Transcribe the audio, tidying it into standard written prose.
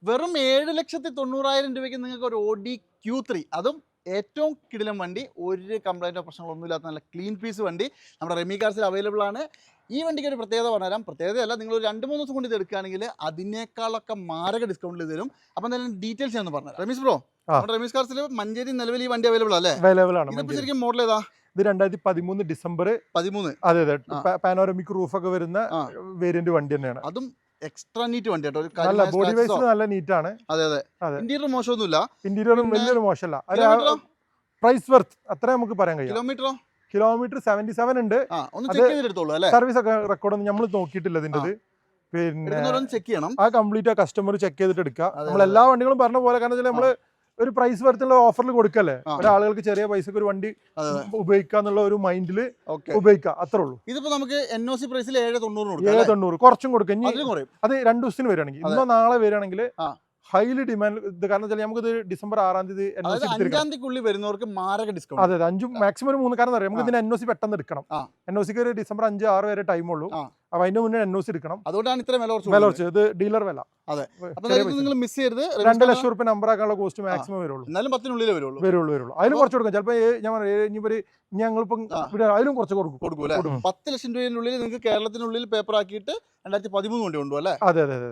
വെറും 7,90,000 രൂപയ്ക്ക് നിങ്ങൾക്ക് ഒരു Audi Q3 അതും ഏറ്റവും കിടിലം വണ്ടി, ഒരു കംപ്ലൈൻറ്റോ പ്രശ്നങ്ങളൊന്നും ഇല്ലാത്ത നല്ല ക്ലീൻ പീസ് വണ്ടി നമ്മുടെ റെമി കാർസിൽ അവൈലബിൾ ആണ്. ഈ വണ്ടിക്ക് ഒരു പ്രത്യേകത പറഞ്ഞുതരാം. പ്രത്യേകതയല്ല, നിങ്ങൾ ഒരു 2-3 ദിവസം കൊണ്ട് ഇത് എടുക്കുകയാണെങ്കിൽ അതിനേക്കാളൊക്കെ മാരക ഡിസ്കൗണ്ടിൽ തരും. അപ്പം എന്തായാലും ഡീറ്റെയിൽസ് ഞാൻ പറഞ്ഞുതരാം. റമീസ് ബ്രോ, നമ്മുടെ റമീസ് കാർസിൽ മഞ്ചേരി നിലവിൽ ഈ വണ്ടി അവൈലബിൾ അല്ലേ? അവൈലബിൾ ആണ്. ഇതിപ്പോൾ ശരിക്കും മോഡൽ ഏതാ? ഇത് 2013 ഡിസംബർ 13. അതെ അതെ, പാനോറമിക് റൂഫ് ഒക്കെ വരുന്ന വേരിയന്റ് വണ്ടി തന്നെയാണ്. അതും എക്സ്ട്രാ നീറ്റ് വണ്ടി കേട്ടോ. നല്ല ബോഡി വൈസ് നല്ല നീറ്റ് ആണ്. അതെ അതെ, ഇന്റീരിയർ മോശമൊന്നുമില്ല. ഇന്റീരിയറും വലിയൊരു മോശമല്ല. പ്രൈസ് വർത്ത് അത്ര നമുക്ക് പറയാൻ കഴിയും. കിലോമീറ്റർ 77 ഉണ്ട്. സർവീസ് ഒക്കെ റെക്കോർഡ് ഒന്നും നമ്മൾ നോക്കിയിട്ടില്ല ഇതിന്റെ. പിന്നെ ചെക്ക് ചെയ്യണം, ആ കംപ്ലീറ്റ് ആ കസ്റ്റമർ ചെക്ക് ചെയ്തിട്ട് എടുക്കുക. നമ്മൾ എല്ലാ വണ്ടികളും പറഞ്ഞ പോലെ, കാരണം നമ്മള് ഒരു പ്രൈസ് വർത്തുള്ള ഓഫറിൽ കൊടുക്കല്ലേ, ഒരാളുകൾക്ക് ചെറിയ പൈസക്ക് ഒരു വണ്ടി ഉപയോഗിക്കാന്നുള്ള ഒരു മൈൻഡിൽ ഉപയോഗിക്കാം, അത്രേ ഉള്ളൂ. ഇതിപ്പോ നമുക്ക് NOC പ്രൈസിൽ 790 കുറച്ചും കൊടുക്കും. അത് 2 ദിവസത്തിന് വരികയാണെങ്കിൽ, ഇന്നോ നാളെ വരികയാണെങ്കിൽ ഹൈലി ഡിമാൻഡ്. ഇത് കാരണം വെച്ചാൽ നമുക്കിത് ഡിസംബർ 6-ാം തീയതി വരുന്നവർക്ക് മാരക ഡിസ്കൗണ്ട്. അതെ, 5 മാക്സിമം 3. കാരണം അറിയാം, നമുക്ക് ഇതിന് NOC പെട്ടെന്ന് എടുക്കണം. NOCക്ക് ഒരു ഡിസംബർ 5-6 വരെ ടൈം ഉള്ളൂ. അപ്പൊ അതിന്റെ മുന്നേ NOC എടുക്കണം. അതുകൊണ്ടാണ് ഇത്ര വില കുറച്ച്. ഇത് ഡീലർ വില. അതെ, നിങ്ങൾ മിസ് ചെയ്യരുത്. 2 ലക്ഷം രൂപ നമ്പർ ആക്കാനുള്ള കോസ്റ്റ് മാക്സിമം വരുള്ളൂ. എന്നാലും 10-നുള്ളിലേ വരുള്ളൂ. അതിലും കുറച്ച് കൊടുക്കാം. ചിലപ്പോൾ ഞാൻ പറയാം, ഞങ്ങളിപ്പം അതിലും കുറച്ച് കൊടുക്കും. 10 ലക്ഷം രൂപയുടെ ഉള്ളിൽ നിങ്ങൾക്ക് കേരളത്തിനുള്ളിൽ പേപ്പർ ആക്കിയിട്ട് 2013 വണ്ടി കൊണ്ടുപോകും അല്ലേ? അതെ അതെ അതെ.